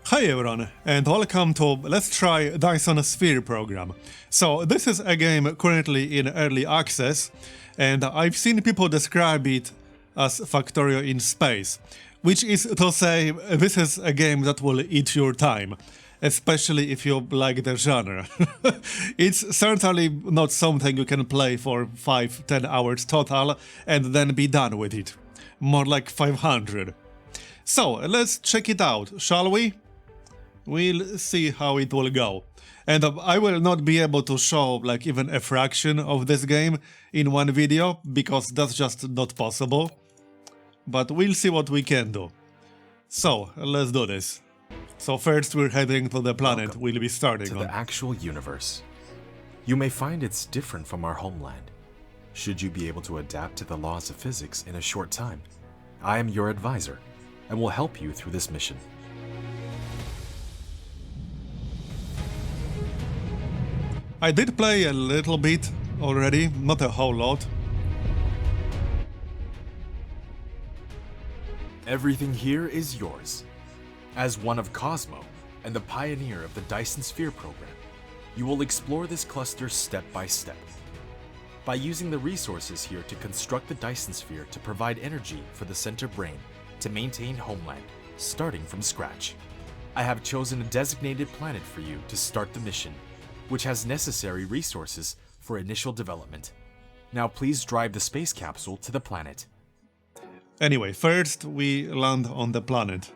Hi everyone, and welcome to Let's Try Dyson Sphere Program. So this is a game currently in early access, and I've seen people describe it as Factorio in space, which is to say this is a game that will eat your time, especially if you like the genre. It's certainly not something you can play for 5-10 hours total and then be done with it. More like 500. So let's check it out, shall we? We'll see how it will go. And I will not be able to show like even a fraction of this game in one video, because that's just not possible. But we'll see what we can do. So, let's do this. So first we're heading to the planet Welcome we'll be starting to on. the actual universe. You may find it's different from our homeland. Should you be able to adapt to the laws of physics in a short time, I am your advisor and will help you through this mission. I did play a little bit already, not a whole lot. Everything here is yours. As one of Cosmo and the pioneer of the Dyson Sphere Program, you will explore this cluster step by step. By using the resources here to construct the Dyson Sphere to provide energy for the center brain to maintain homeland, starting from scratch. I have chosen a designated planet for you to start the mission, which has necessary resources for initial development. Now please drive the space capsule to the planet. Anyway, first we land on the planet.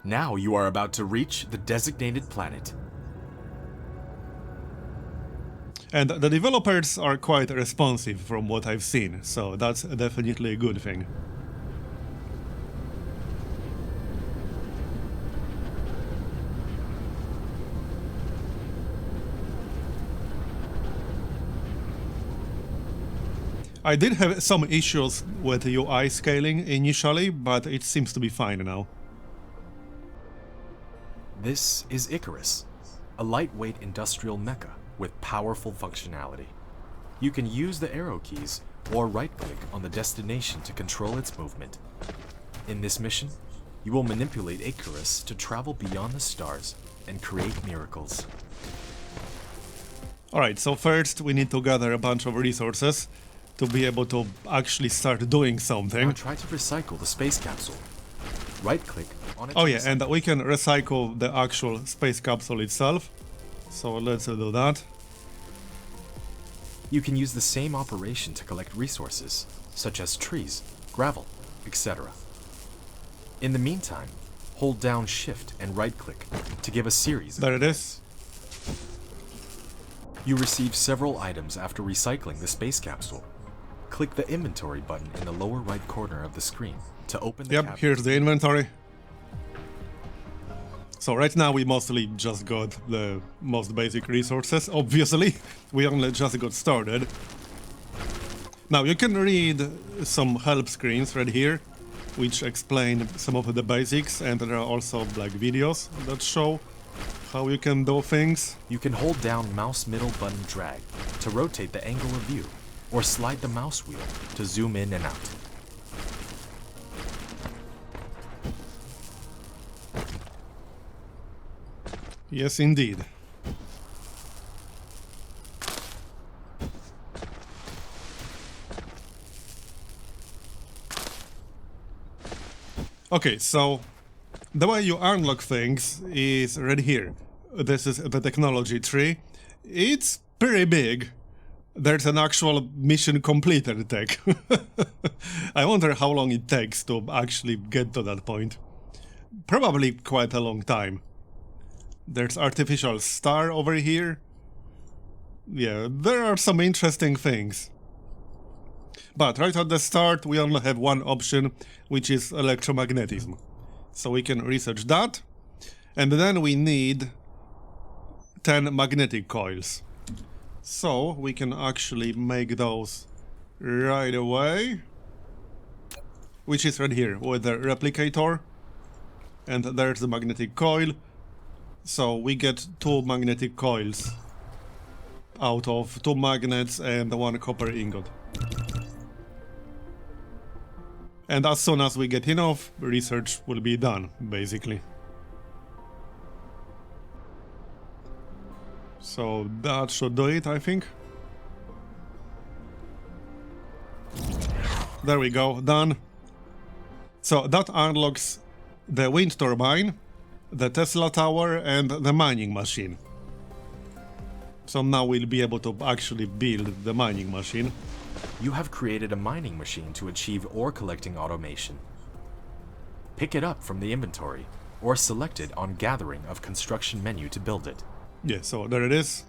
Now you are about to reach the designated planet. And the developers are quite responsive from what I've seen, so that's definitely a good thing. I did have some issues with UI scaling initially, but it seems to be fine now. This is Icarus, a lightweight industrial mecha with powerful functionality. You can use the arrow keys or right-click on the destination to control its movement. In this mission, you will manipulate Icarus to travel beyond the stars and create miracles. Alright, so first we need to gather a bunch of resources to be able to actually start doing something. Now try to recycle the space capsule. Right-click on it. Oh yeah, and we can recycle the actual space capsule itself. So let's do that. You can use the same operation to collect resources, such as trees, gravel, etc. In the meantime, hold down Shift and right-click to give a series of There it events. is. You receive several items after recycling the space capsule. Click the inventory button in the lower right corner of the screen to open the Yep, cabinet. here's the inventory. So right now we mostly just got the most basic resources, obviously. We only just got started. Now you can read some help screens right here, which explain some of the basics, and there are also like videos that show how you can do things. You can hold down mouse middle button drag to rotate the angle of view, or slide the mouse wheel to zoom in and out. Yes, indeed. Okay, so the way you unlock things is right here. This is the technology tree. It's pretty big. There's an actual mission completed tech. I wonder how long it takes to actually get to that point. Probably quite a long time. There's artificial star over here. Yeah, there are some interesting things. But right at the start we only have one option, which is electromagnetism. So we can research that. And then we need 10 magnetic coils. So we can actually make those right away. Which is right here with the replicator. And there's the magnetic coil. So we get 2 magnetic coils out of 2 magnets and 1 copper ingot. And as soon as we get enough, research will be done, basically. So that should do it, I think. There we go, done. So that unlocks the wind turbine, the Tesla tower, and the mining machine. So now we'll be able to actually build the mining machine. You have created a mining machine to achieve ore collecting automation. Pick it up from the inventory, or select it on Gathering of Construction menu to build it. Yeah, so there it is.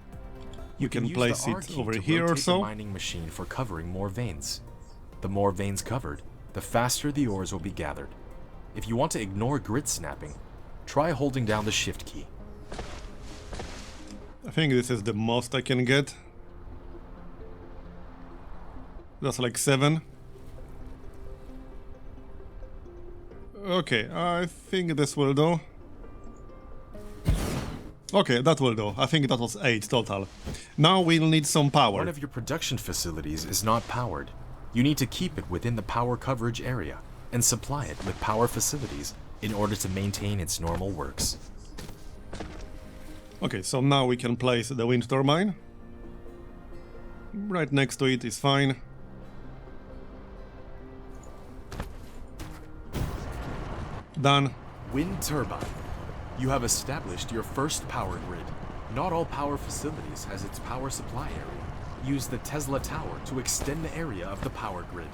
You can use place the R it key over to here or rotate the so. mining machine for covering more veins. The more veins covered, the faster the ores will be gathered. If you want to ignore grid snapping, try holding down the Shift key. I think this is the most I can get. That's like 7. Okay, I think this will do. Okay, that will do. I think that was 8 total. Now we'll need some power. One of your production facilities is not powered. You need to keep it within the power coverage area and supply it with power facilities in order to maintain its normal works. Okay, so now we can place the wind turbine. Right next to it is fine. Done. Wind turbine. You have established your first power grid. Not all power facilities has its power supply area. Use the Tesla tower to extend the area of the power grid.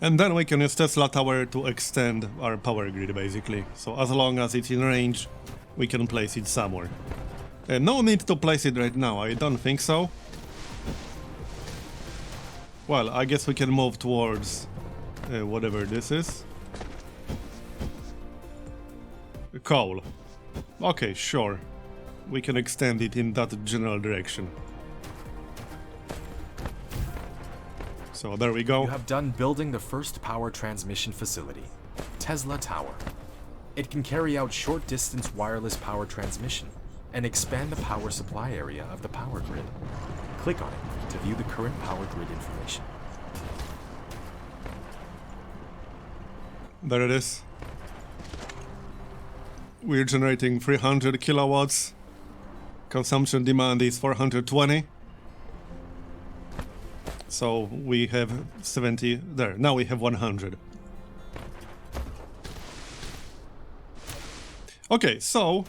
And then we can use Tesla tower to extend our power grid, basically. So as long as it's in range, we can place it somewhere. No need to place it right now, I don't think so. Well, I guess we can move towards whatever this is. Coal. Okay, sure. We can extend it in that general direction. So there we go. You have done building the first power transmission facility, Tesla Tower. It can carry out short-distance wireless power transmission and expand the power supply area of the power grid. Click on it to view the current power grid information. There it is. We're generating 300 kilowatts. Consumption demand is 420. So we have 70 there. Now we have 100. Okay, so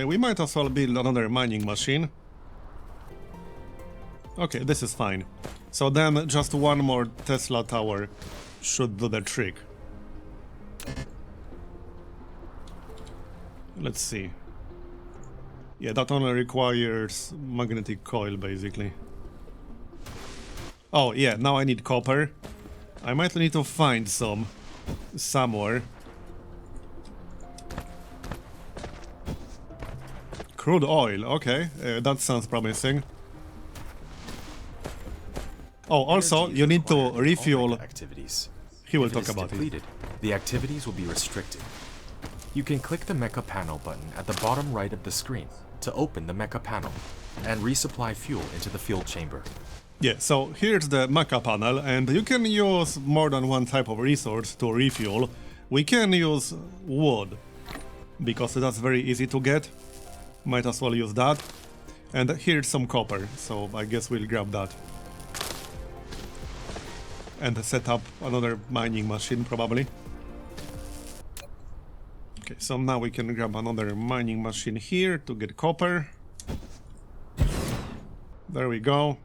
we might as well build another mining machine. Okay, this is fine. So then just one more Tesla tower should do the trick. Let's see. Yeah, that only requires magnetic coil, basically. Oh, yeah, now I need copper. I might need to find some somewhere. Crude oil, okay, that sounds promising. Oh, also, you need to refuel. Activities. He will If it talk is about it. depleted, the activities will be restricted. You can click the mecha panel button at the bottom right of the screen to open the mecha panel and resupply fuel into the fuel chamber. Yeah, so here's the mecha panel, and you can use more than one type of resource to refuel. We can use wood, because that's very easy to get. Might as well use that. And here's some copper, so I guess we'll grab that. And set up another mining machine, probably. Okay, so now we can grab another mining machine here to get copper. There we go.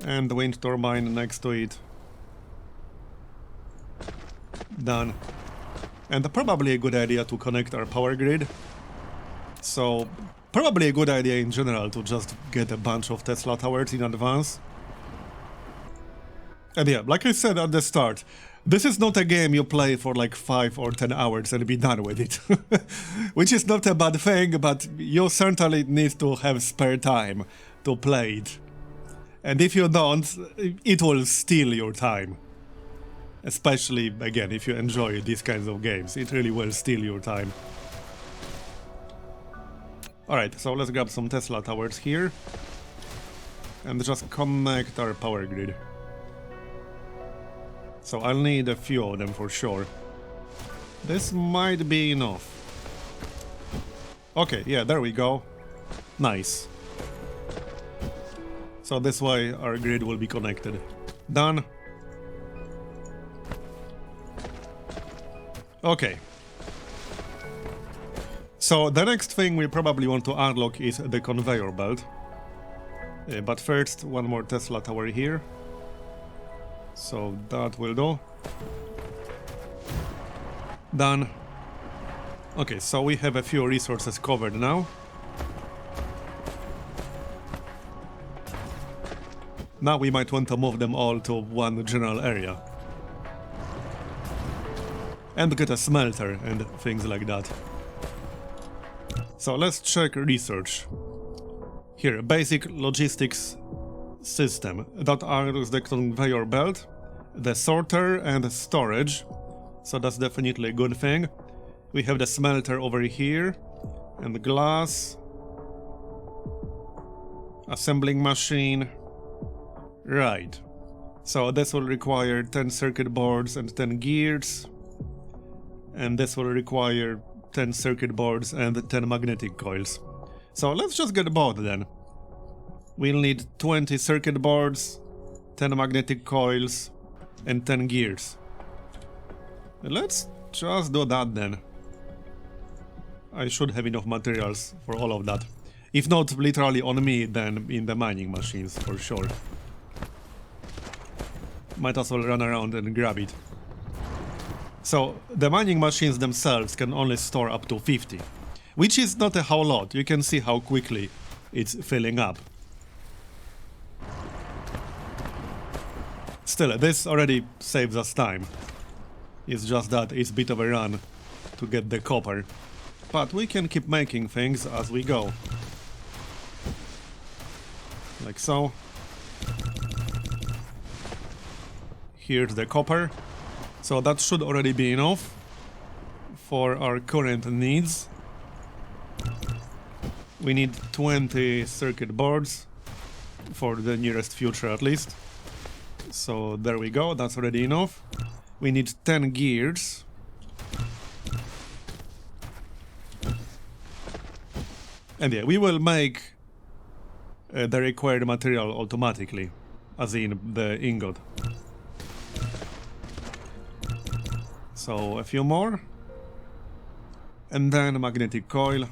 And the wind turbine next to it. Done. And probably a good idea to connect our power grid. So, probably a good idea in general to just get a bunch of Tesla towers in advance. And yeah, like I said at the start, this is not a game you play for like 5 or 10 hours and be done with it. Which is not a bad thing, but you certainly need to have spare time to play it. And if you don't, it will steal your time. Especially, again, if you enjoy these kinds of games, it really will steal your time. Alright, so let's grab some Tesla towers here. And just connect our power grid. So I'll need a few of them for sure. This might be enough. Okay, yeah, there we go. Nice. So this way our grid will be connected. Done. Okay. So the next thing we probably want to unlock is the conveyor belt. But first, one more Tesla tower here. So that will do. Done. Okay, so we have a few resources covered now. Now we might want to move them all to one general area. And get a smelter and things like that. So let's check research. Here, basic logistics system. That are the conveyor belt, the sorter and the storage. So that's definitely a good thing. We have the smelter over here. And the glass. Assembling machine. Right. So this will require 10 circuit boards and 10 gears. And this will require 10 circuit boards and 10 magnetic coils. So let's just get both then. We'll need 20 circuit boards, 10 magnetic coils, and 10 gears. Let's just do that then. I should have enough materials for all of that. If not literally on me, then in the mining machines for sure. Might as well run around and grab it. So, the mining machines themselves can only store up to 50. Which is not a whole lot, you can see how quickly it's filling up. Still, this already saves us time. It's just that it's a bit of a run to get the copper. But we can keep making things as we go. Like so. Here's the copper. So that should already be enough for our current needs. We need 20 circuit boards for the nearest future at least. So there we go, that's already enough. We need 10 gears. And yeah, we will make the required material automatically, as in the ingot. So a few more. And then a magnetic coil.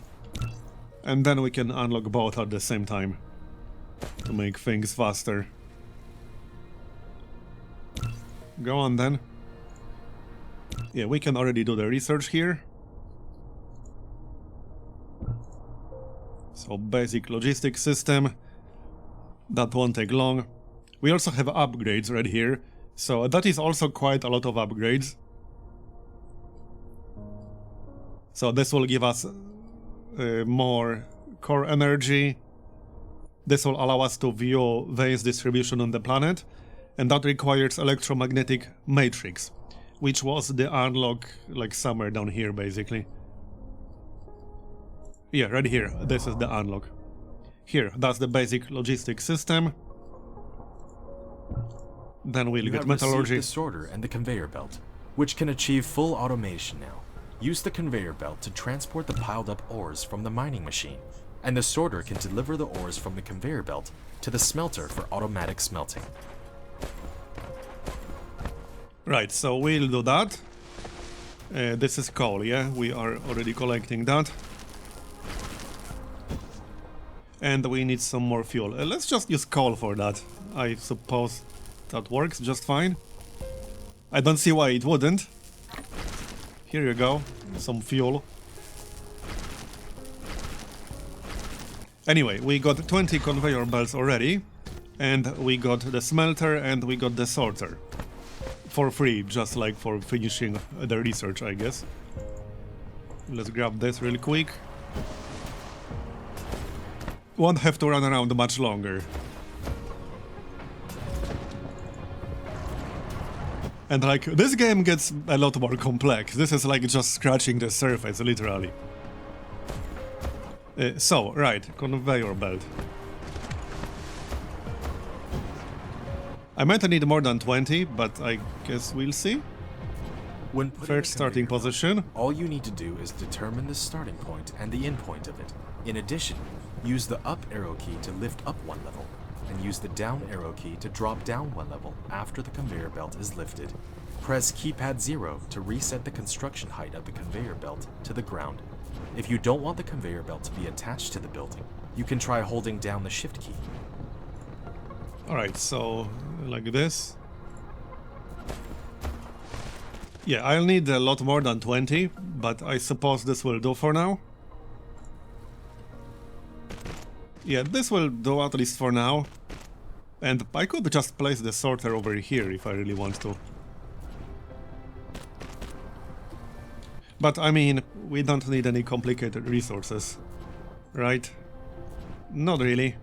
And then we can unlock both at the same time to make things faster. Go on then. Yeah, we can already do the research here. So basic logistics system. That won't take long. We also have upgrades right here. So that is also quite a lot of upgrades. So this will give us more core energy. This will allow us to view Vein's distribution on the planet. And that requires electromagnetic matrix, which was the unlock like somewhere down here basically. Yeah, right here. This is the unlock. Here, that's the basic logistics system. Then we'll get metallurgy. The sorter and the conveyor belt, which can achieve full automation now. Use the conveyor belt to transport the piled up ores from the mining machine, and the sorter can deliver the ores from the conveyor belt to the smelter for automatic smelting. Right, so we'll do that. This is coal, yeah? We are already collecting that. And we need some more fuel. Let's just use coal for that. I suppose that works just fine. I don't see why it wouldn't. Here you go, some fuel. Anyway, we got 20 conveyor belts already. And we got the smelter and we got the sorter. For free, just like for finishing the research, I guess. Let's grab this real quick. Won't have to run around much longer. And like, this game gets a lot more complex. This is like just scratching the surface, literally. So, right, conveyor belt. I might need more than 20, but I guess we'll see. When putting First starting position. all you need to do is determine the starting point and the end point of it. In addition, use the up arrow key to lift up one level. and use the down arrow key to drop down one level after the conveyor belt is lifted. Press keypad 0 to reset the construction height of the conveyor belt to the ground. If you don't want the conveyor belt to be attached to the building, you can try holding down the shift key. Alright, so like this. Yeah, I'll need a lot more than 20, but I suppose this will do for now. Yeah, this will do at least for now. And I could just place the sorter over here if I really want to. But I mean, we don't need any complicated resources, right? Not really.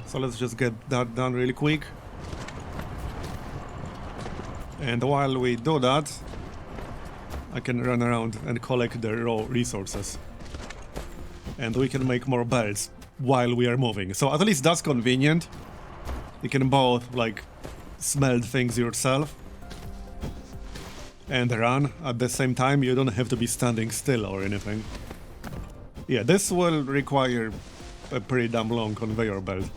So let's just get that done really quick. And while we do that, I can run around and collect the raw resources. And we can make more belts while we are moving. So at least that's convenient. You can both, like, smelt things yourself and run at the same time. You don't have to be standing still or anything. Yeah, this will require a pretty damn long conveyor belt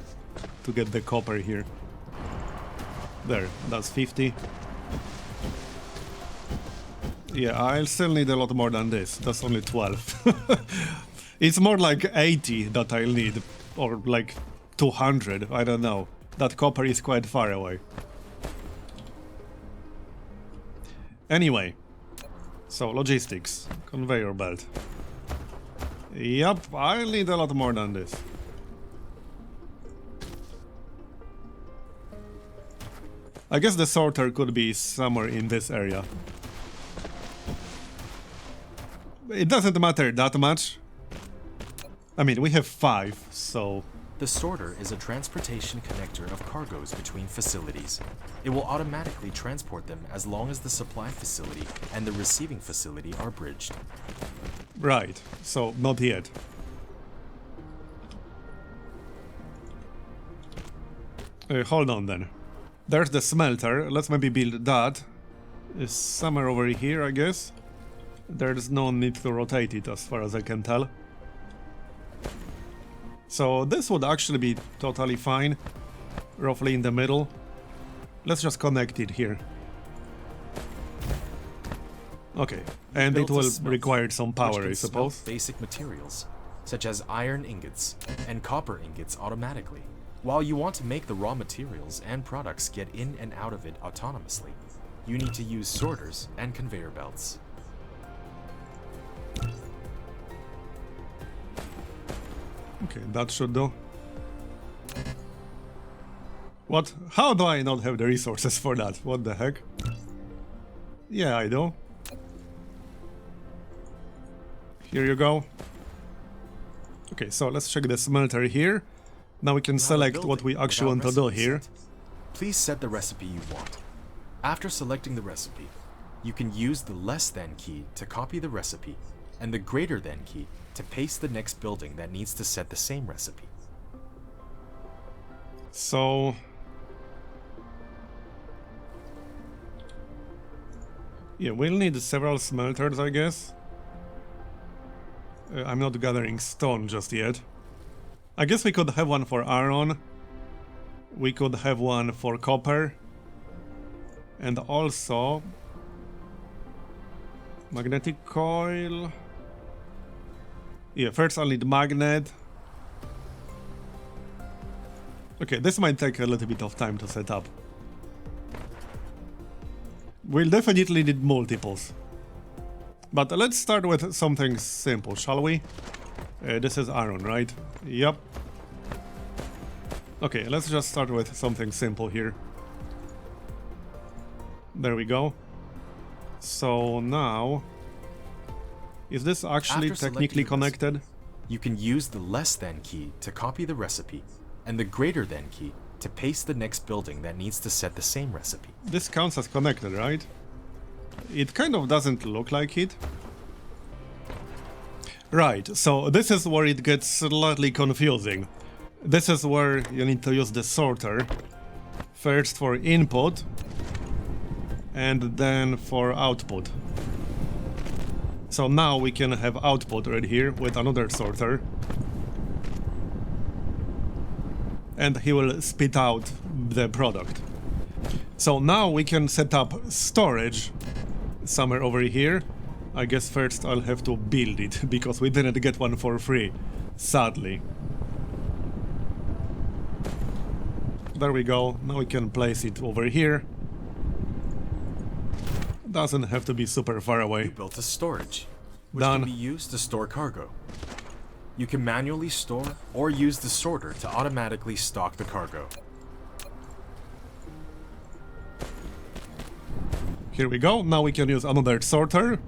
to get the copper here. There, that's 50. Yeah, I'll still need a lot more than this. That's only 12. It's more like 80 that I'll need, or like 200, I don't know. That copper is quite far away. Anyway, so logistics, conveyor belt. Yep, I'll need a lot more than this. I guess the sorter could be somewhere in this area. It doesn't matter that much. I mean, we have 5, so... The sorter is a transportation connector of cargoes between facilities. It will automatically transport them as long as the supply facility and the receiving facility are bridged. Right, so not yet. Hold on then. There's the smelter. Let's maybe build that. It's somewhere over here, I guess. There's no need to rotate it as far as I can tell. So this would actually be totally fine. Roughly in the middle. Let's just connect it here. Okay, and it will require some power, I suppose. Basic materials, such as iron ingots and copper ingots automatically. While you want to make the raw materials and products get in and out of it autonomously, you need to use sorters and conveyor belts. Okay, that should do. What? How do I not have the resources for that? What the heck? Yeah, I do. Here you go. Okay, so let's check the smelter here. Now we can select what we actually want to do here. Please set the recipe you want. After selecting the recipe, you can use the less than key to copy the recipe and the greater than key to paste the next building that needs to set the same recipe. So... yeah, we'll need several smelters, I guess. I'm not gathering stone just yet. I guess we could have one for iron. We could have one for copper. And also... magnetic coil... yeah, first I'll need magnet. Okay, this might take a little bit of time to set up. We'll definitely need multiples. But let's start with something simple, shall we? This is iron, right? Yep. Okay, let's just start with something simple here. There we go. So now... is this actually technically connected? You can use the less than key to copy the recipe, and the greater than key to paste the next building that needs to set the same recipe. This counts as connected, right? It kind of doesn't look like it. Right, so this is where it gets slightly confusing. This is where you need to use the sorter. First for input, and then for output. So now we can have output right here with another sorter. and he will spit out the product. So now we can set up storage somewhere over here. I guess first I'll have to build it, because we didn't get one for free, sadly. There we go, now we can place it over here. Doesn't have to be super far away. You built a storage, which Done. can be used to store cargo. You can manually store or use the sorter to automatically stock the cargo. Here we go, now we can use another sorter.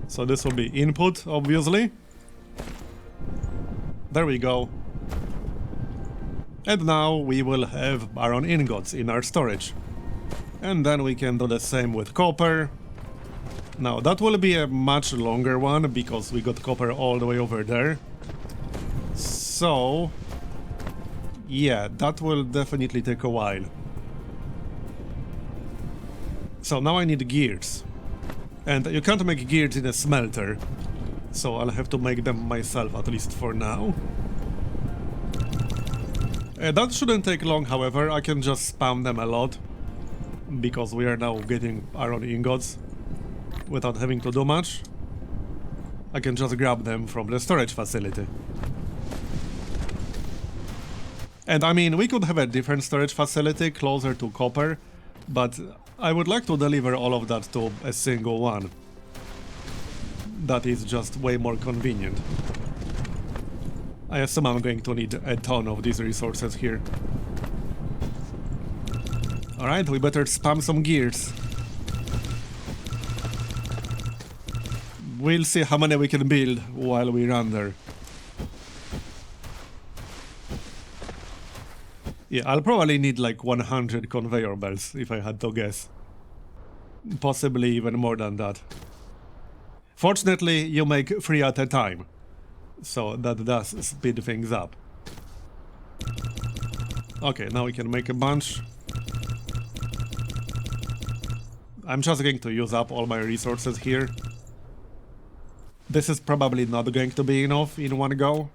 So this will be input, obviously. There we go. And now we will have iron ingots in our storage. And then we can do the same with copper. Now that will be a much longer one, because we got copper all the way over there. So yeah, that will definitely take a while. So now I need gears. And you can't make gears in a smelter, so I'll have to make them myself, at least for now. That shouldn't take long, however. I can just spam them a lot, because we are now getting iron ingots without having to do much. I can just grab them from the storage facility. And I mean, we could have a different storage facility closer to copper, but I would like to deliver all of that to a single one. That is just way more convenient. I assume I'm going to need a ton of these resources here. Alright, we better spam some gears. We'll see how many we can build while we run there. Yeah, I'll probably need like 100 conveyor belts, if I had to guess. Possibly even more than that. Fortunately, you make 3 at a time, so that does speed things up. Okay, now we can make a bunch. I'm just going to use up all my resources here. This is probably not going to be enough in one go.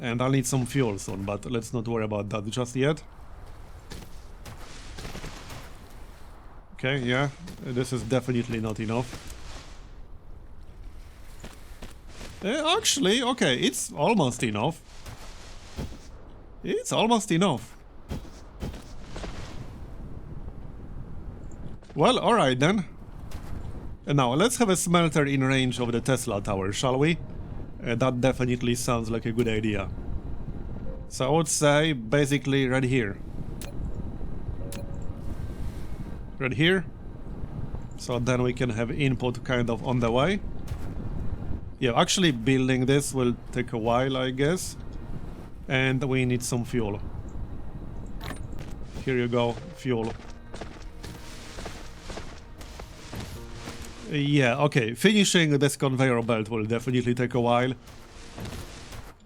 And I'll need some fuel soon, but let's not worry about that just yet. Okay, yeah, this is definitely not enough. Actually, okay, it's almost enough. It's almost enough. Well, alright then. And now, let's have a smelter in range of the Tesla tower, shall we? That definitely sounds like a good idea. So I would say, basically, right here. Right here. So then we can have input kind of on the way. Yeah, actually building this will take a while, I guess. And we need some fuel. Here you go, fuel. Yeah, okay, finishing this conveyor belt will definitely take a while.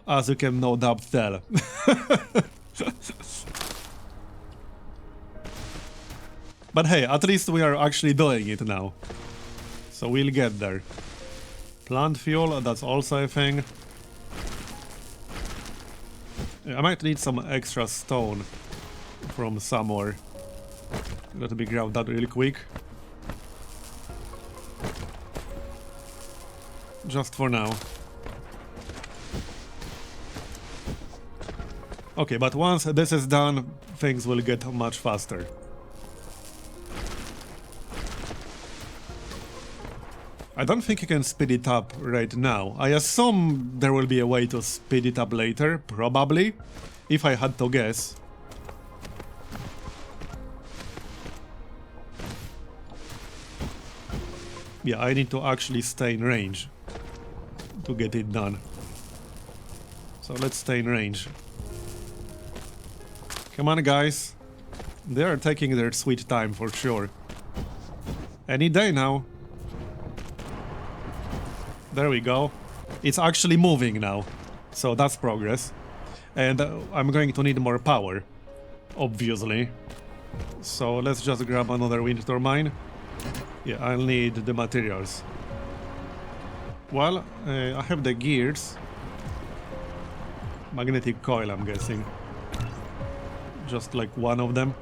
As you can no doubt tell. But hey, at least we are actually doing it now. So we'll get there. Plant fuel, that's also a thing. I might need some extra stone from somewhere. Let me grab that really quick. Just for now. Okay, but once this is done, things will get much faster. I don't think you can speed it up right now. I assume there will be a way to speed it up later, probably, if I had to guess. Yeah, I need to actually stay in range to get it done. So let's stay in range. Come on, guys. They are taking their sweet time for sure. Any day now. There we go. It's actually moving now. So that's progress. And I'm going to need more power, obviously. So let's just grab another wind turbine. Yeah, I'll need the materials. Well, I have the gears. Magnetic coil, I'm guessing. Just like one of them.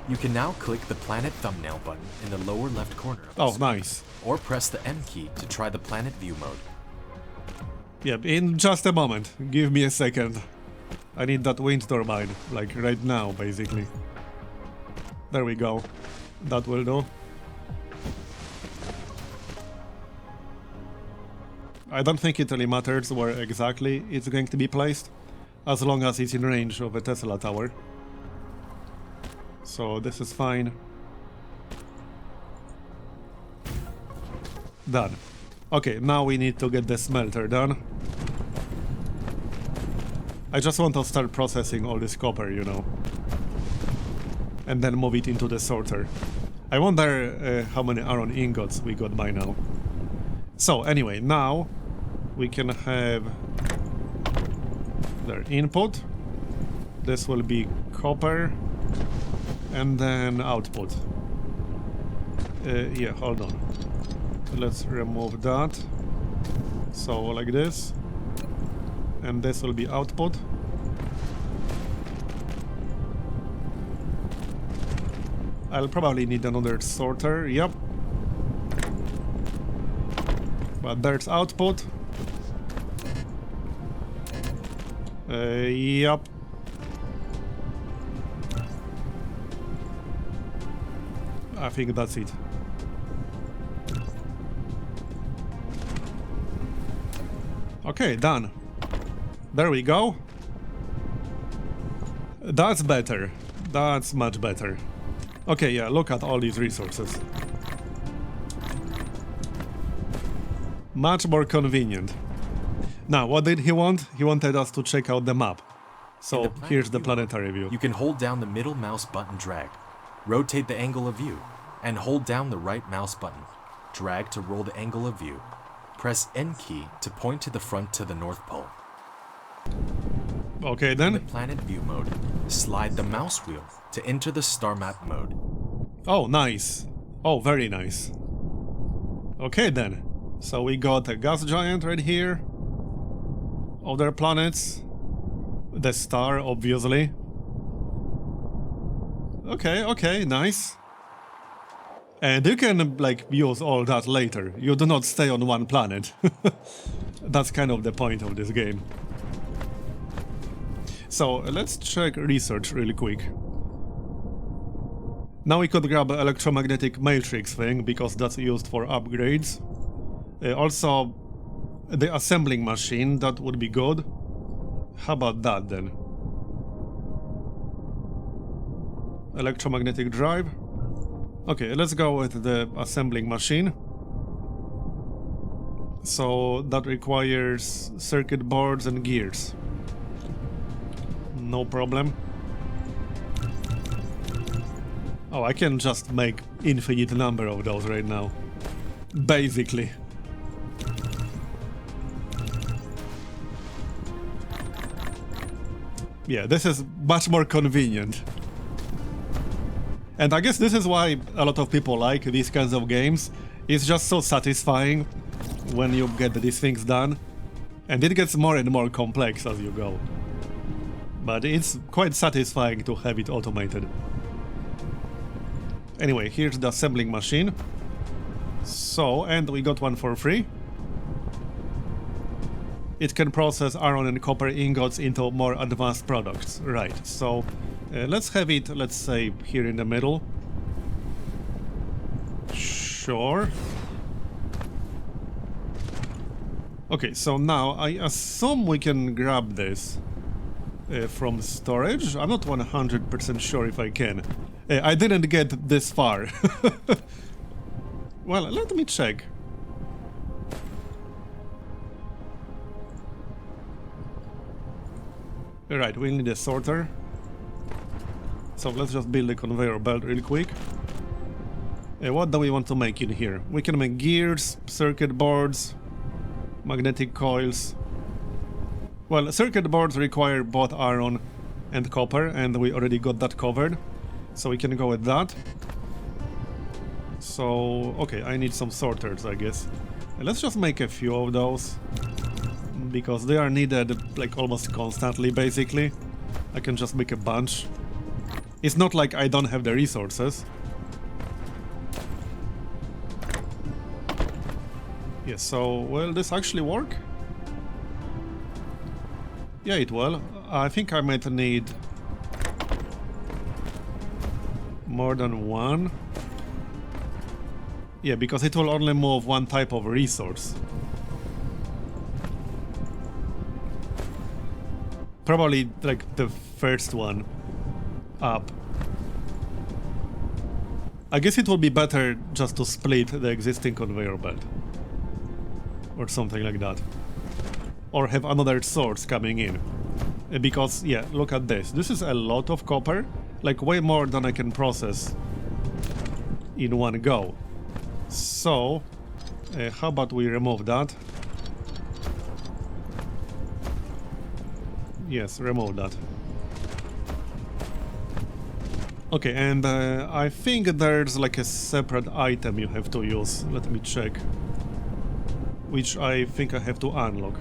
You can now click the planet thumbnail button in the lower left corner of the Oh, screen, nice. or press the M key to try the planet view mode. Yep, in just a moment. Give me a second. I need that wind turbine, like right now, basically. There we go. That will do. I don't think it really matters where exactly it's going to be placed, as long as it's in range of a Tesla tower. So this is fine. Done. Okay, now we need to get the smelter done. I just want to start processing all this copper, you know. And then move it into the sorter. I wonder how many iron ingots we got by now. So anyway, now we can have their input. This will be copper. And then output. Yeah, hold on. Let's remove that. So like this. And this will be output. I'll probably need another sorter, yep. But there's output. Yep. I think that's it. Okay, done. There we go. That's better. That's much better. Okay, yeah, look at all these resources. Much more convenient. Now, what did he want? He wanted us to check out the map. So, here's the planetary view. You can hold down the middle mouse button drag, rotate the angle of view, and hold down the right mouse button. Drag to roll the angle of view. Press N key to point to the front to the North Pole. Okay In then. the planet view mode, slide the mouse wheel to enter the star map mode. Oh, nice. Oh, very nice. Okay then. So we got a gas giant right here. Other planets. The star, obviously. Okay, nice. And you can, like, use all that later. You do not stay on one planet. That's kind of the point of this game. So, let's check research really quick. Now we could grab the electromagnetic matrix thing, because that's used for upgrades. Also, the assembling machine, that would be good. How about that then? Electromagnetic drive. Okay, let's go with the assembling machine. So that requires circuit boards and gears. No problem. Oh, I can just make infinite number of those right now. Basically. Yeah, this is much more convenient. And I guess this is why a lot of people like these kinds of games. It's just so satisfying when you get these things done. And it gets more and more complex as you go. But it's quite satisfying to have it automated. Anyway, here's the assembling machine. So, and we got one for free. It can process iron and copper ingots into more advanced products. Right, so let's have it, let's say, here in the middle. Sure. Okay, so now I assume we can grab this from storage. I'm not 100% sure if I can. I didn't get this far. Well, let me check. Right, we'll need a sorter. So let's just build a conveyor belt real quick. What do we want to make in here? We can make gears, circuit boards, magnetic coils. Well, circuit boards require both iron and copper, and we already got that covered. So we can go with that. So, okay, I need some sorters, I guess. Let's just make a few of those. because they are needed like almost constantly, basically. I can just make a bunch. It's not like I don't have the resources. Yeah, so, will this actually work? Yeah, it will. I think I might need more than one. Yeah, because it will only move one type of resource. Probably like the first one up. I guess it will be better just to split the existing conveyor belt. Or something like that. Or have another source coming in. Because, yeah, look at this. This is a lot of copper. Like, way more than I can process in one go. So, how about we remove that? Yes, remove that. Okay, and I think there's like a separate item you have to use. Let me check. Which I think I have to unlock.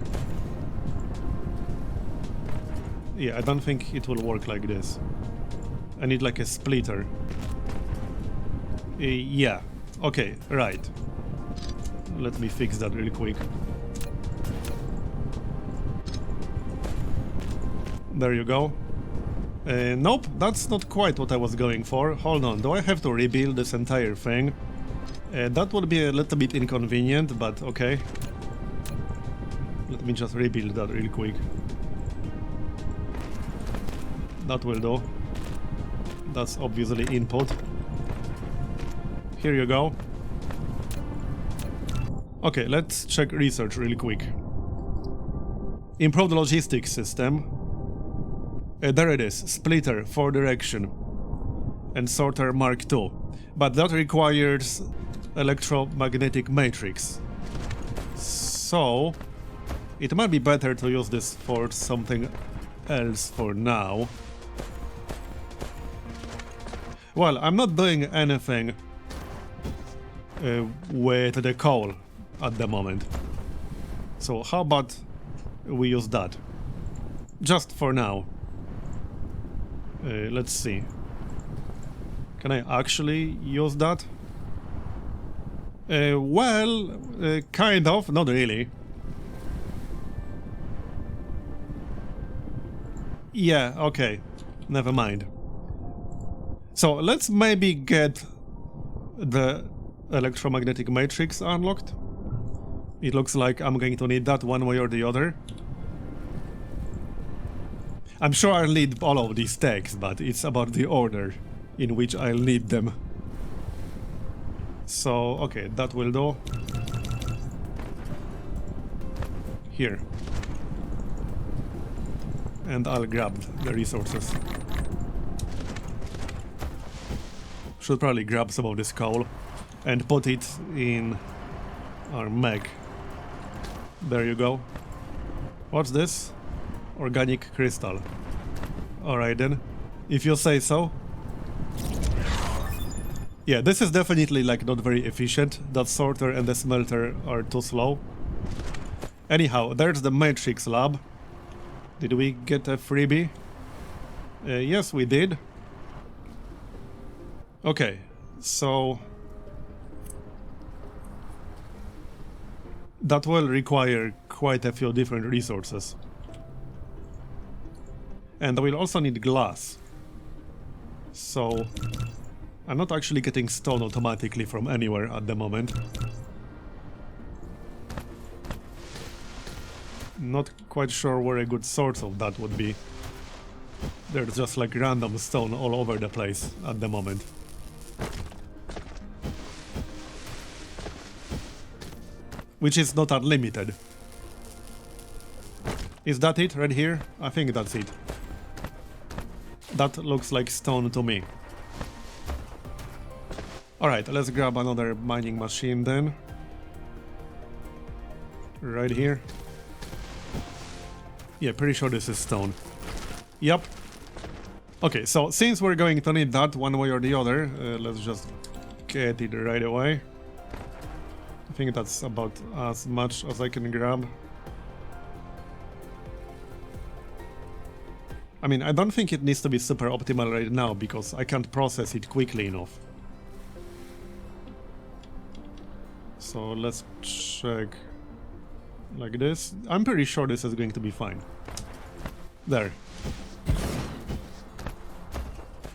Yeah, I don't think it will work like this. I need like a splitter. Yeah, okay, right. Let me fix that real quick. There you go. Nope, that's not quite what I was going for. Hold on, do I have to rebuild this entire thing? That would be a little bit inconvenient, but okay. Let me just rebuild that real quick. That will do. That's obviously input. Here you go. Okay, let's check research really quick. Improved logistics system. There it is, splitter, 4 direction. And sorter Mark II. But that requires electromagnetic matrix. So, it might be better to use this for something else for now. Well, I'm not doing anything with the coal at the moment. So how about we use that? Just for now. Let's see. Can I actually use that? Well, kind of, not really. Yeah, okay. Never mind. So let's maybe get the electromagnetic matrix unlocked. It looks like I'm going to need that one way or the other. I'm sure I'll need all of these tags, but it's about the order in which I'll need them. So, okay, that will do. Here. And I'll grab the resources. Should probably grab some of this coal and put it in our mech. There you go. What's this? Organic crystal. Alright then, if you say so. Yeah, this is definitely like not very efficient. That sorter and the smelter are too slow. Anyhow, there's the matrix lab. Did we get a freebie? Yes, we did. Okay, so that will require quite a few different resources. And we'll also need glass. So I'm not actually getting stone automatically from anywhere at the moment. Not quite sure where a good source of that would be. There's just like random stone all over the place at the moment. Which is not unlimited. Is that it right here? I think that's it. That looks like stone to me. Alright, let's grab another mining machine then. Right here. Yeah, pretty sure this is stone. Yep. Okay, so since we're going to need that one way or the other, let's just get it right away. I think that's about as much as I can grab. I mean, I don't think it needs to be super optimal right now, because I can't process it quickly enough. So let's check like this. I'm pretty sure this is going to be fine. There.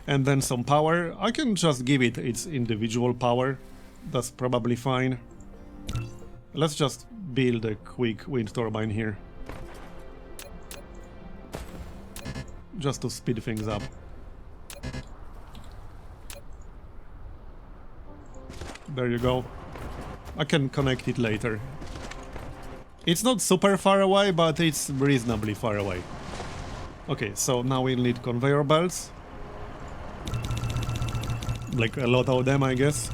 And then some power. I can just give it its individual power. That's probably fine. Let's just build a quick wind turbine here. Just to speed things up. There you go. I can connect it later. It's not super far away, but it's reasonably far away. Okay, so now we'll need conveyor belts. Like a lot of them, I guess.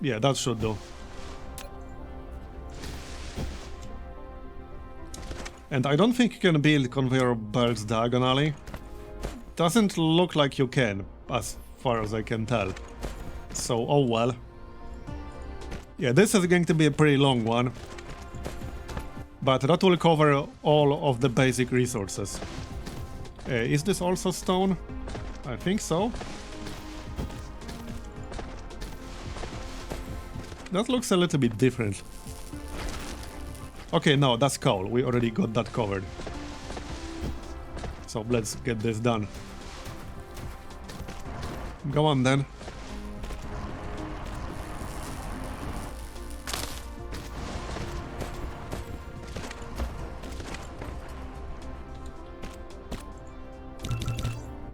Yeah, that should do. And I don't think you can build conveyor belts diagonally. Doesn't look like you can, as far as I can tell. So, oh well. Yeah, this is going to be a pretty long one. But that will cover all of the basic resources. Is this also stone? I think so. That looks a little bit different. Okay, no, that's coal. We already got that covered. So let's get this done. Go on then.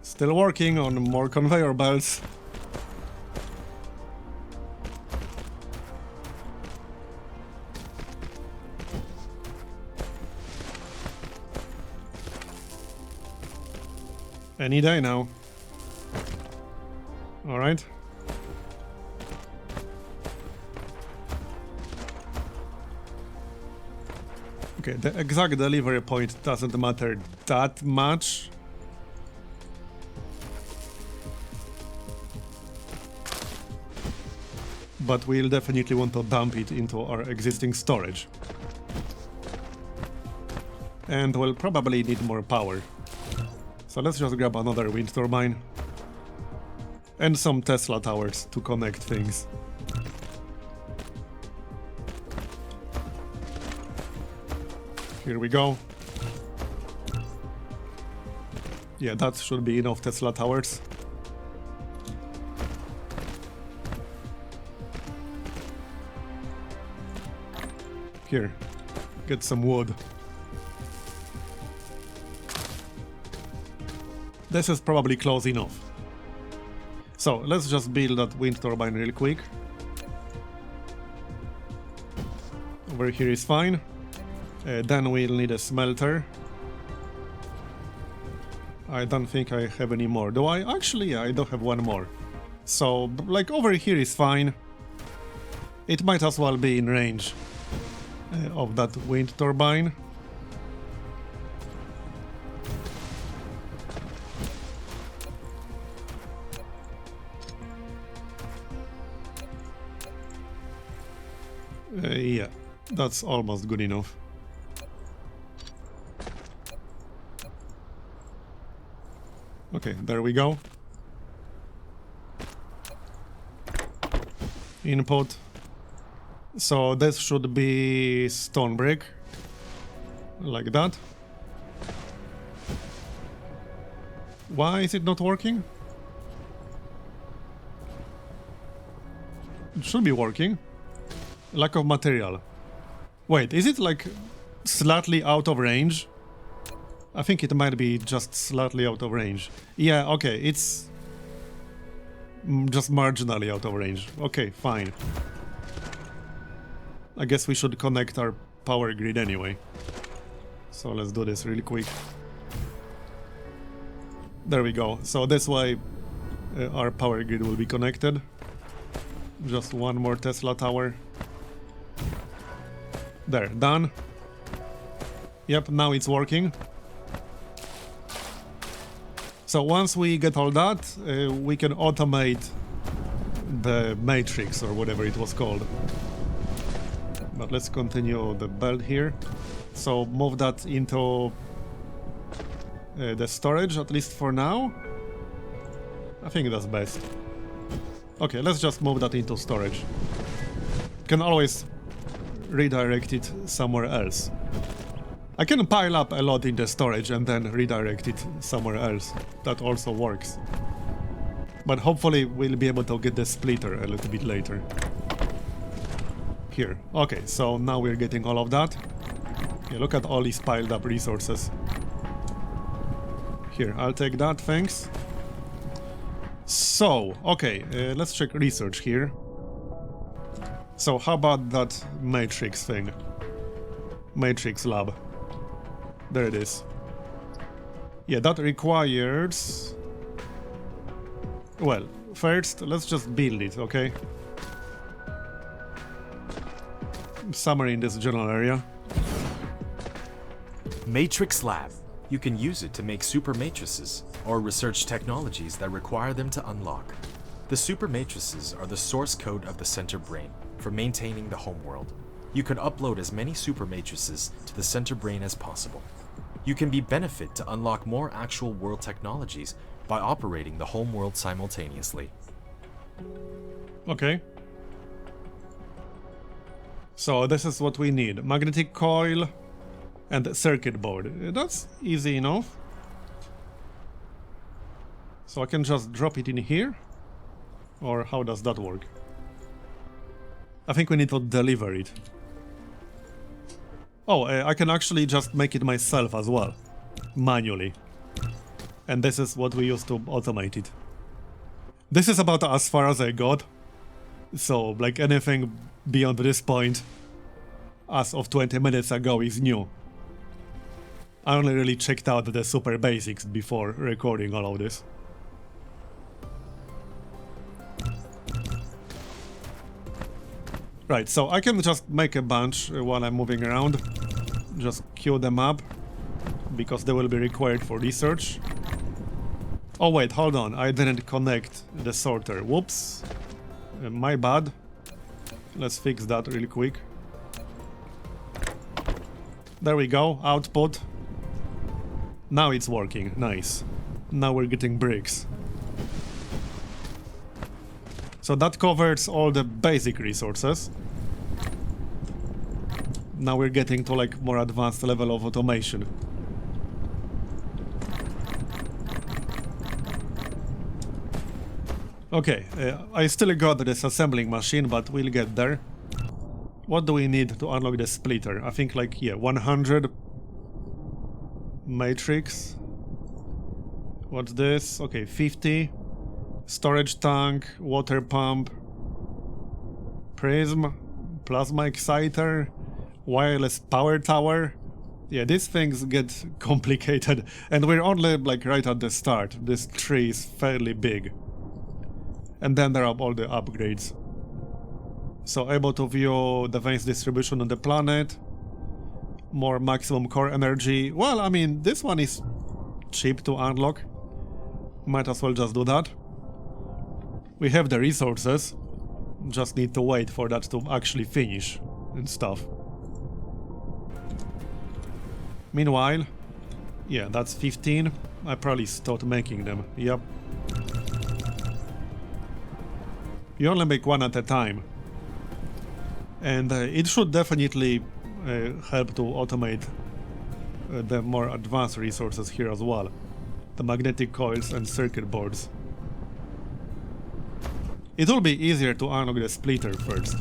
Still working on more conveyor belts. Any day now. Alright. Okay, the exact delivery point doesn't matter that much. But we'll definitely want to dump it into our existing storage. And we'll probably need more power. So let's just grab another wind turbine. And some Tesla towers to connect things. Here we go. Yeah, that should be enough Tesla towers. Here, get some wood. This is probably close enough. So, let's just build that wind turbine real quick. Over here is fine. Then we'll need a smelter. I don't think I have any more. Do I? Actually, yeah, I do have one more. So, like, over here is fine. It might as well be in range of that wind turbine. Yeah, that's almost good enough. Okay, there we go. Input. So this should be stone brick. Like that. Why is it not working? It should be working. Lack of material. Wait, is it like slightly out of range? I think it might be just slightly out of range. Yeah, okay, it's just marginally out of range. Okay, fine. I guess we should connect our power grid anyway. So let's do this really quick. There we go. So this way our power grid will be connected. Just one more Tesla tower. There, done. Yep, now it's working. So once we get all that, we can automate the matrix or whatever it was called. But let's continue the belt here. So move that into the storage, at least for now. I think that's best. Okay, let's just move that into storage. Can always redirect it somewhere else. I can pile up a lot in the storage and then redirect it somewhere else. That also works. But hopefully we'll be able to get the splitter a little bit later. Here. Okay, so now we're getting all of that. Yeah, look at all these piled up resources. Here, I'll take that, thanks. So, okay, let's check research here. So how about that matrix thing? Matrix lab. There it is. Yeah, that requires... Well, first, let's just build it, okay? Somewhere in this general area. Matrix Lab. You can use it to make super matrices, or research technologies that require them to unlock. The super matrices are the source code of the center brain for maintaining the homeworld. You can upload as many super matrices to the center brain as possible. You can be benefit to unlock more actual world technologies by operating the homeworld simultaneously. Okay. So this is what we need. Magnetic coil and circuit board. That's easy enough. So I can just drop it in here? Or how does that work? I think we need to deliver it. Oh, I can actually just make it myself as well. Manually. And this is what we use to automate it. This is about as far as I got. So, like, anything beyond this point, as of 20 minutes ago, is new. I only really checked out the super basics before recording all of this. Right, so I can just make a bunch while I'm moving around. Just queue them up, because they will be required for research. Oh wait, hold on, I didn't connect the sorter. Whoops. My bad. Let's fix that really quick. There we go, output. Now it's working, nice. Now we're getting bricks. So that covers all the basic resources. Now we're getting to like more advanced level of automation. Okay, I still got this assembling machine, but we'll get there. What do we need to unlock the splitter? I think like, yeah, 100 matrix. What's this? Okay, 50. Storage tank, water pump, prism, plasma exciter, wireless power tower. Yeah, these things get complicated, and we're only like right at the start. This tree is fairly big. And then there are all the upgrades. So able to view the veins distribution on the planet, more maximum core energy. Well, I mean, this one is cheap to unlock. Might as well just do that. We have the resources, just need to wait for that to actually finish and stuff. Meanwhile, yeah, that's 15. I probably stopped making them, yep. You only make one at a time. And it should definitely help to automate the more advanced resources here as well. The magnetic coils and circuit boards. It will be easier to unlock the splitter first.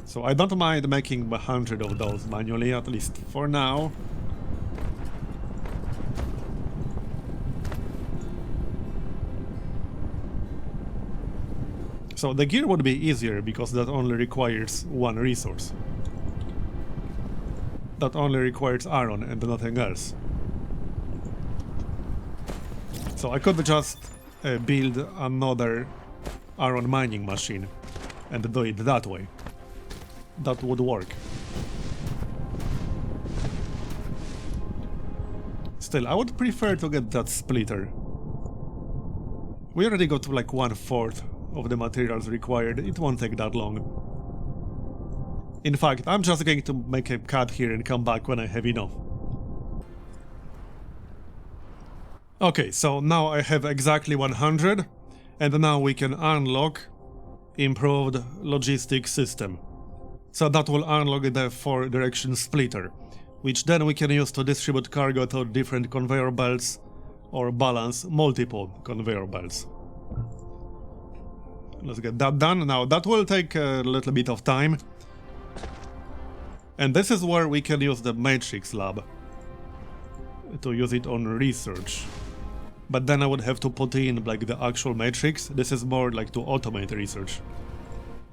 So I don't mind making 100 of those manually, at least for now. So the gear would be easier because that only requires one resource. That only requires iron and nothing else. So I could just build another iron mining machine and do it that way. That would work. Still, I would prefer to get that splitter. We already got like 1/4 of the materials required. It won't take that long. In fact, I'm just going to make a cut here and come back when I have enough. Okay, so now I have exactly 100, and now we can unlock improved logistics system. So that will unlock the 4-direction splitter, which then we can use to distribute cargo to different conveyor belts or balance multiple conveyor belts. Let's get that done. Now that will take a little bit of time. And this is where we can use the matrix lab to use it on research. But then I would have to put in like the actual matrix. This is more like to automate research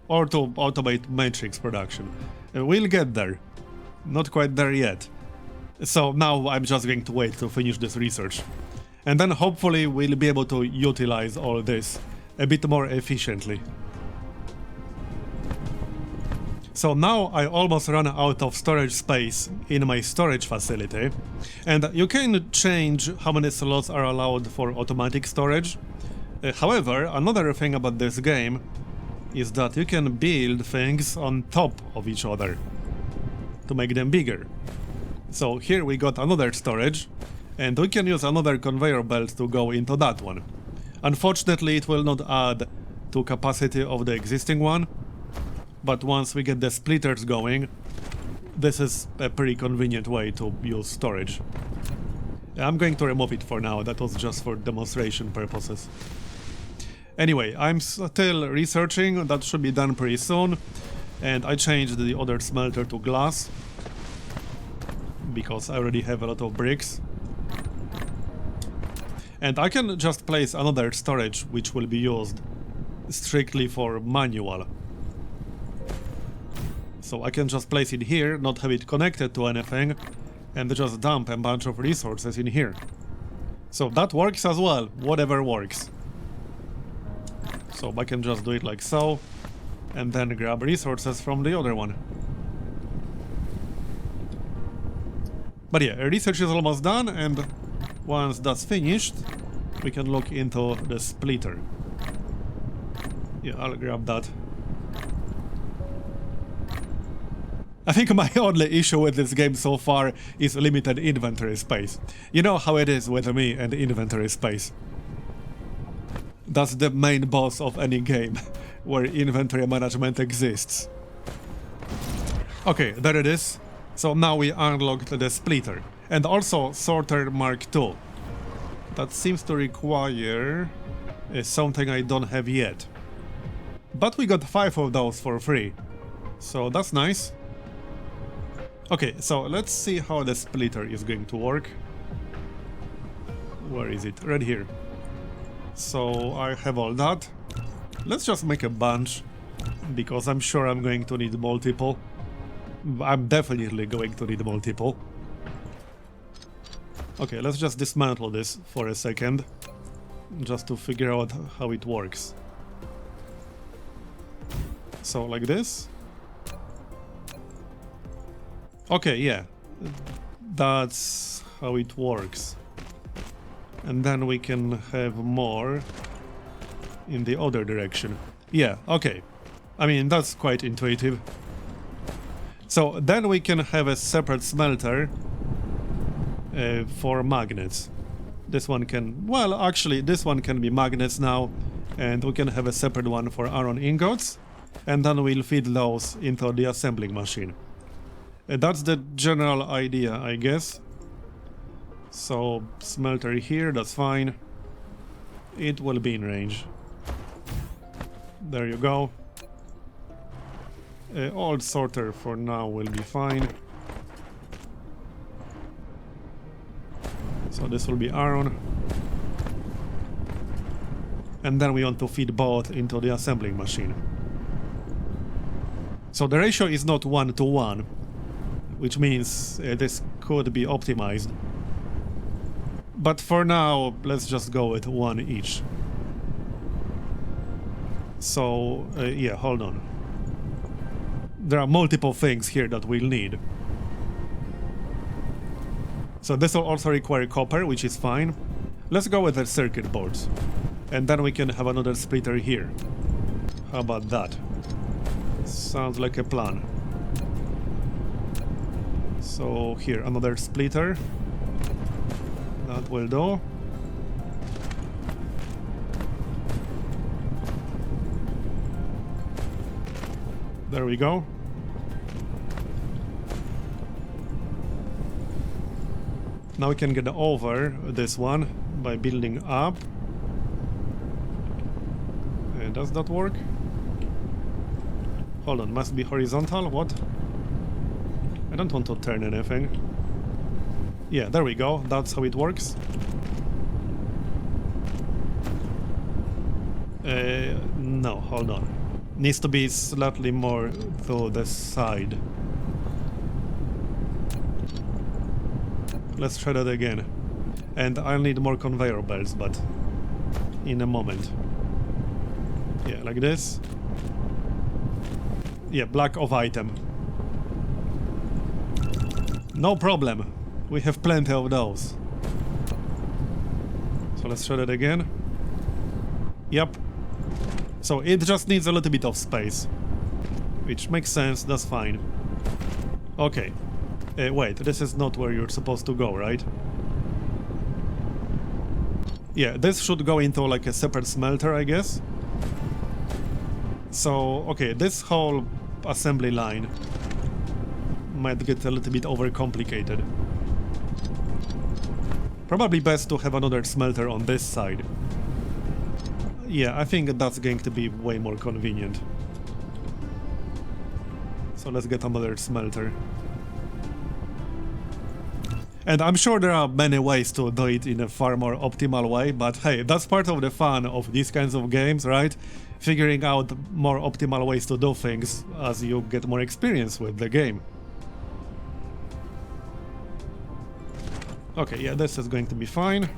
or to automate matrix production. And we'll get there. Not quite there yet. So now I'm just going to wait to finish this research. And then hopefully we'll be able to utilize all this a bit more efficiently. So now I almost run out of storage space in my storage facility, and you can change how many slots are allowed for automatic storage. However, another thing about this game is that you can build things on top of each other to make them bigger. So here we got another storage, and we can use another conveyor belt to go into that one. Unfortunately, it will not add to capacity of the existing one, but once we get the splitters going, this is a pretty convenient way to use storage. I'm going to remove it for now, that was just for demonstration purposes. Anyway, I'm still researching, that should be done pretty soon, and I changed the other smelter to glass, because I already have a lot of bricks. And I can just place another storage which will be used strictly for manual. So I can just place it here, not have it connected to anything, and just dump a bunch of resources in here. So that works as well, whatever works. So I can just do it like so, and then grab resources from the other one. But yeah, research is almost done, and once that's finished, we can look into the splitter. Yeah, I'll grab that. I think my only issue with this game so far is limited inventory space. You know how it is with me and inventory space. That's the main boss of any game, where inventory management exists. Okay, there it is. So now we unlocked the splitter. And also sorter Mark II. That seems to require something I don't have yet. But we got 5 of those for free. So that's nice. Okay, so let's see how the splitter is going to work. Where is it? Right here. So I have all that. Let's just make a bunch, because I'm sure I'm going to need multiple. I'm definitely going to need multiple. Okay, let's just dismantle this for a second, just to figure out how it works. So like this. Okay, yeah, that's how it works. And then we can have more in the other direction. Yeah, okay. I mean, that's quite intuitive. So then we can have a separate smelter for magnets. This one can, well, actually, this one can be magnets now, and we can have a separate one for iron ingots, and then we'll feed those into the assembling machine. That's the general idea, I guess. So, smelter here, that's fine. It will be in range. There you go. Old sorter for now will be fine. So this will be iron. And then we want to feed both into the assembling machine. So the ratio is not 1-to-1, which means this could be optimized. But for now, let's just go with 1 each. So, yeah, hold on. There are multiple things here that we'll need. So this will also require copper, which is fine. Let's go with the circuit boards. And then we can have another splitter here. How about that? Sounds like a plan. So here, another splitter. That will do. There we go. Now we can get over this one by building up. Does that work? Hold on, must be horizontal? What? I don't want to turn anything. Yeah, there we go. That's how it works. No, hold on. Needs to be slightly more to the side. Let's try that again. And I'll need more conveyor belts, but in a moment. Yeah, like this. Yeah, black of item. No problem. We have plenty of those. So let's try that again. Yep. So it just needs a little bit of space. Which makes sense, that's fine. Okay. Wait, this is not where you're supposed to go, right? Yeah, this should go into like a separate smelter, I guess. So, okay, this whole assembly line might get a little bit overcomplicated. Probably best to have another smelter on this side. Yeah, I think that's going to be way more convenient. So let's get another smelter. And I'm sure there are many ways to do it in a far more optimal way, but hey, that's part of the fun of these kinds of games, right? Figuring out more optimal ways to do things as you get more experience with the game. Okay, yeah, this is going to be fine.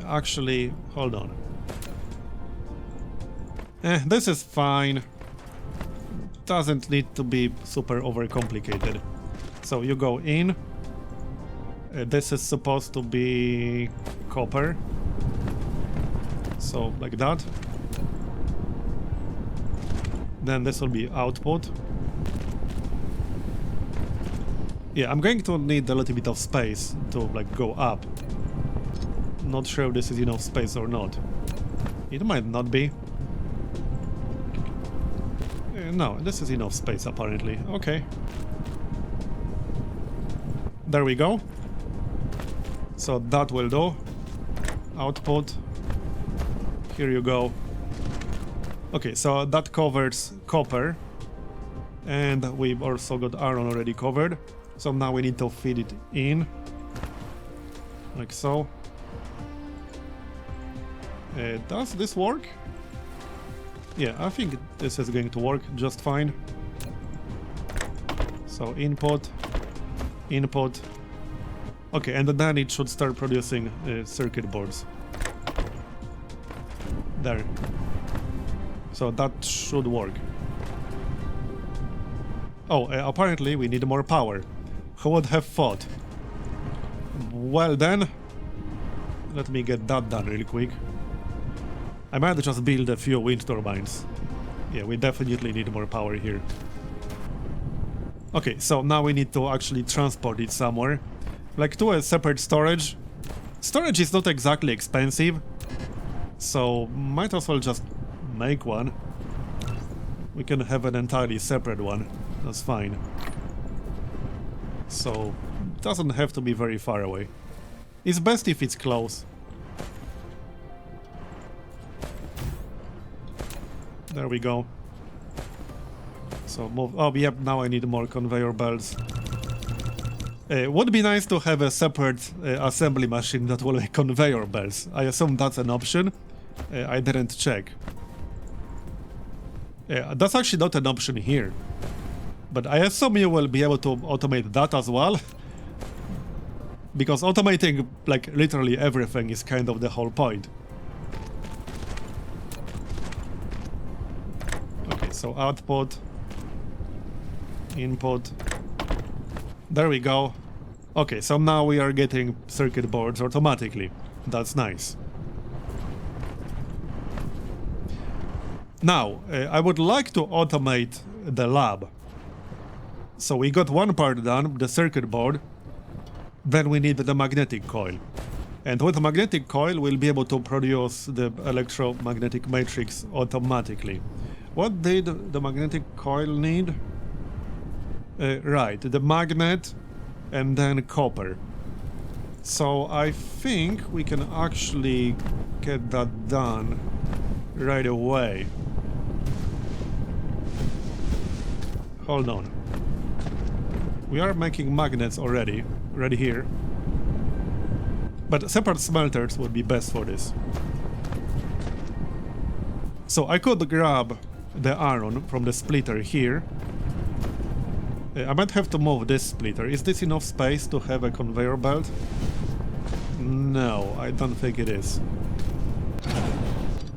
Actually, hold on. This is fine. Doesn't need to be super overcomplicated. So you go in. This is supposed to be copper. So like that. Then this will be output. Yeah, I'm going to need a little bit of space to like go up. Not sure if this is enough space or not. It might not be. No, this is enough space apparently. Okay. There we go. So that will do. Output. Here you go. Okay, so that covers copper. And we've also got iron already covered. So now we need to feed it in. Like so. Does this work? Yeah, I think this is going to work just fine. So input, input. Okay, and then it should start producing circuit boards. There. So that should work. Oh, apparently we need more power. Who would have thought? Well then, let me get that done real quick. I might just build a few wind turbines. Yeah, we definitely need more power here. Okay, so now we need to actually transport it somewhere. Like to a separate storage. Storage is not exactly expensive. So might as well just make one. We can have an entirely separate one. That's fine. So it doesn't have to be very far away. It's best if it's close. There we go. So move. Oh, yep, now I need more conveyor belts. Would be nice to have a separate assembly machine that will make conveyor belts. I assume that's an option. I didn't check. That's actually not an option here. But I assume you will be able to automate that as well. Because automating, like, literally everything is kind of the whole point. Okay, so output, input. There we go. Okay, so now we are getting circuit boards automatically. That's nice. Now, I would like to automate the lab. So we got one part done, the circuit board. Then we need the magnetic coil. And with the magnetic coil, we'll be able to produce the electromagnetic matrix automatically. What did the magnetic coil need? Right, the magnet and then copper. So I think we can actually get that done right away. Hold on. We are making magnets already, right here. But separate smelters would be best for this. So I could grab the iron from the splitter here. I might have to move this splitter. Is this enough space to have a conveyor belt? No, I don't think it is.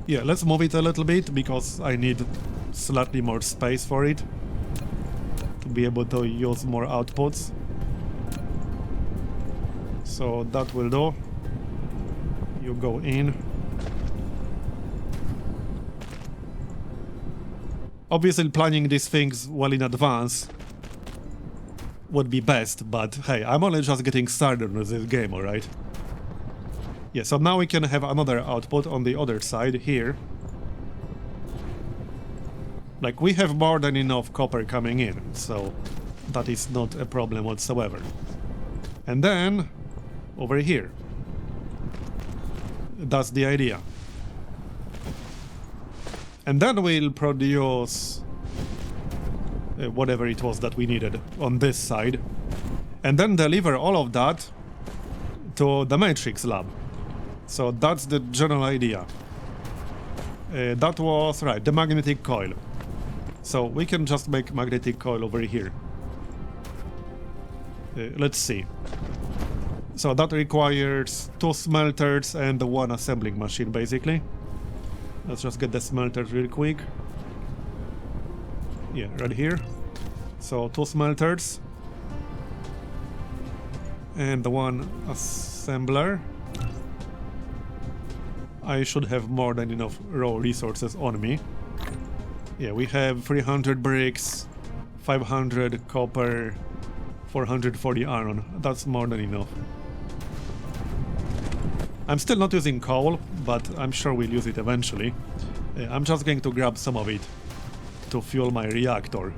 Yeah, let's move it a little bit because I need slightly more space for it to be able to use more outputs. So that will do. You go in. Obviously planning these things well in advance would be best, but hey, I'm only just getting started with this game, alright? Yeah, so now we can have another output on the other side here. Like, we have more than enough copper coming in, so that is not a problem whatsoever. And then, over here. That's the idea. And then we'll produce whatever it was that we needed on this side. And then deliver all of that to the Matrix lab. So that's the general idea. That was, right, the magnetic coil. So we can just make magnetic coil over here. Let's see. So that requires 2 smelters and 1 assembling machine, basically. Let's just get the smelters real quick. Yeah, right here. So 2 smelters. And 1 assembler. I should have more than enough raw resources on me. Yeah, we have 300 bricks, 500 copper, 440 iron. That's more than enough. I'm still not using coal, but I'm sure we'll use it eventually. I'm just going to grab some of it to fuel my reactor.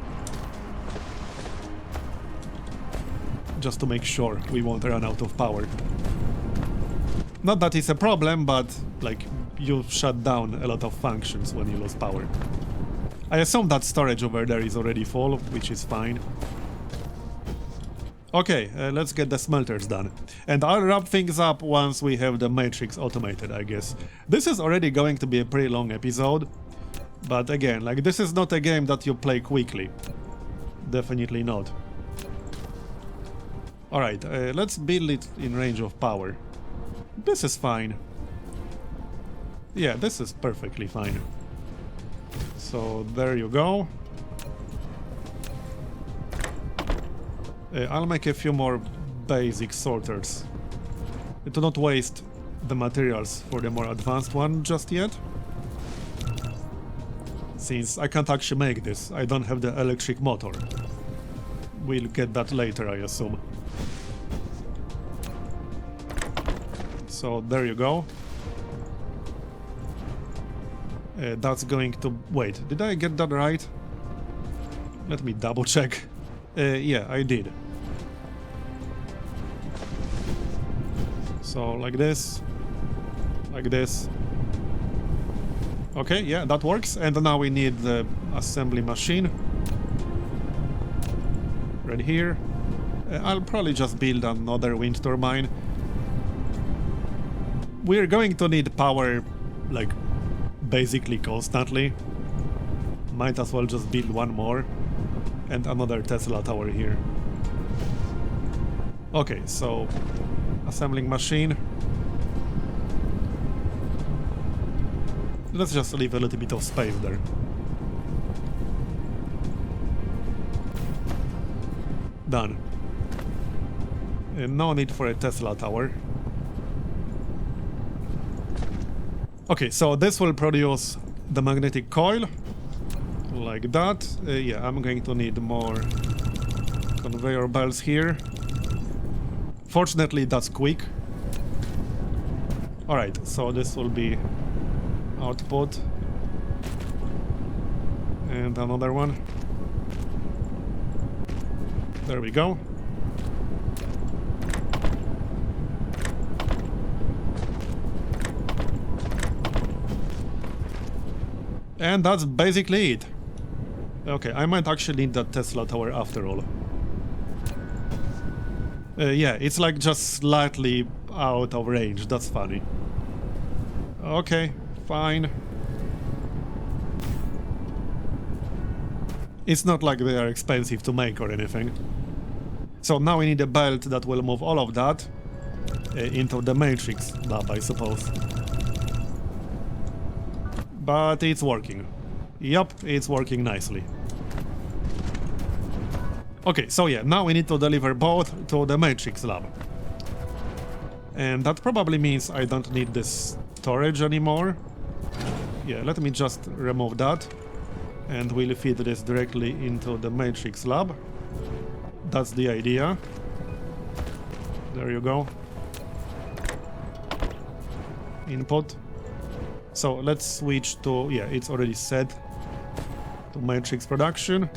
Just to make sure we won't run out of power. Not that it's a problem, but like, you shut down a lot of functions when you lose power. I assume that storage over there is already full, which is fine. Okay, let's get the smelters done. And I'll wrap things up once we have the matrix automated, I guess. This is already going to be a pretty long episode. But again, like, this is not a game that you play quickly. Definitely not. Alright, let's build it in range of power. This is fine. Yeah, this is perfectly fine. So there you go. I'll make a few more basic sorters to not waste the materials for the more advanced one just yet. Since I can't actually make this, I don't have the electric motor. We'll get that later, I assume. So there you go. That's going to... Wait, did I get that right? Let me double check. Yeah, I did. So like this. Like this. Okay, yeah, that works. And now we need the assembly machine. Right here. I'll probably just build another wind turbine. We're going to need power, like, basically constantly. Might as well just build one more. And another Tesla tower here. Okay, so... assembling machine. Let's just leave a little bit of space there. Done. No need for a Tesla tower. Okay, so this will produce the magnetic coil. Like that. Yeah, I'm going to need more conveyor belts here. Fortunately, that's quick. Alright, so this will be output. And another one. There we go. And that's basically it. Okay, I might actually need that Tesla tower after all. Yeah, it's like just slightly out of range, that's funny. Okay, fine. It's not like they are expensive to make or anything. So now we need a belt that will move all of that into the matrix lab, I suppose. But it's working. Yup, it's working nicely. Okay, so yeah, now we need to deliver both to the matrix lab. And that probably means I don't need this storage anymore. Yeah, let me just remove that. And we'll feed this directly into the matrix lab. That's the idea. There you go. Input. So let's switch to, yeah, it's already set to matrix production.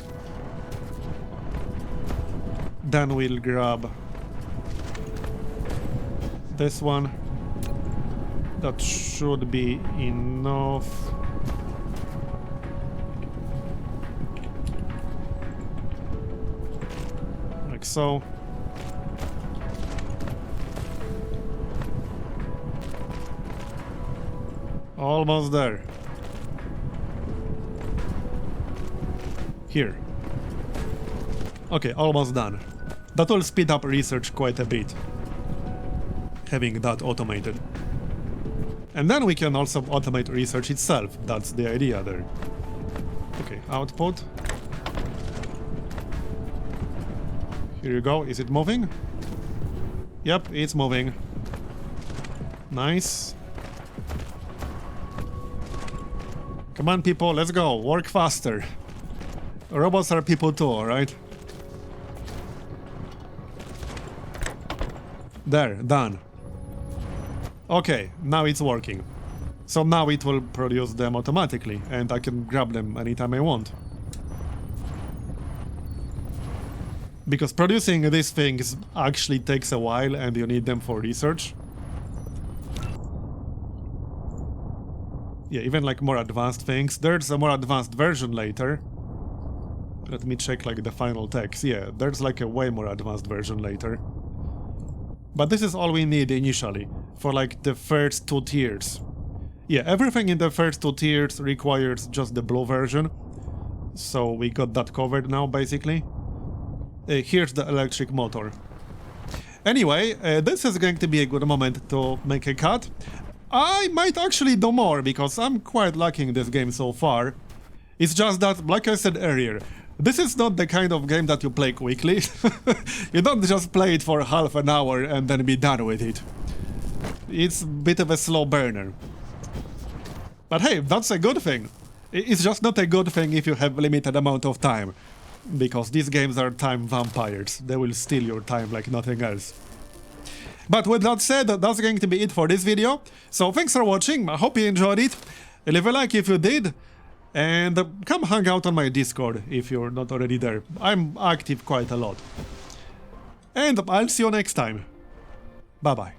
Then we'll grab this one. That should be enough. Like so. Almost there. Here. Okay, almost done. That will speed up research quite a bit, having that automated. And then we can also automate research itself. That's the idea there. Okay, output. Here you go. Is it moving? Yep, it's moving. Nice. Come on, people, let's go. Work faster. Robots are people too, alright? There, done. Okay, now it's working. So now it will produce them automatically, and I can grab them anytime I want. Because producing these things actually takes a while and you need them for research. Yeah, even like more advanced things. There's a more advanced version later. Let me check like the final text. Yeah, there's like a way more advanced version later. But this is all we need initially, for like the first 2 tiers. Yeah, everything in the first 2 tiers requires just the blue version. So we got that covered now, basically. Here's the electric motor. Anyway, this is going to be a good moment to make a cut. I might actually do more, because I'm quite liking this game so far. It's just that, like I said earlier, this is not the kind of game that you play quickly. You don't just play it for half an hour and then be done with it. It's a bit of a slow burner. But hey, that's a good thing. It's just not a good thing if you have limited amount of time. Because these games are time vampires. They will steal your time like nothing else. But with that said, that's going to be it for this video. So thanks for watching, I hope you enjoyed it. Leave a like if you did. And come hang out on my Discord if you're not already there. I'm active quite a lot. And I'll see you next time. Bye bye.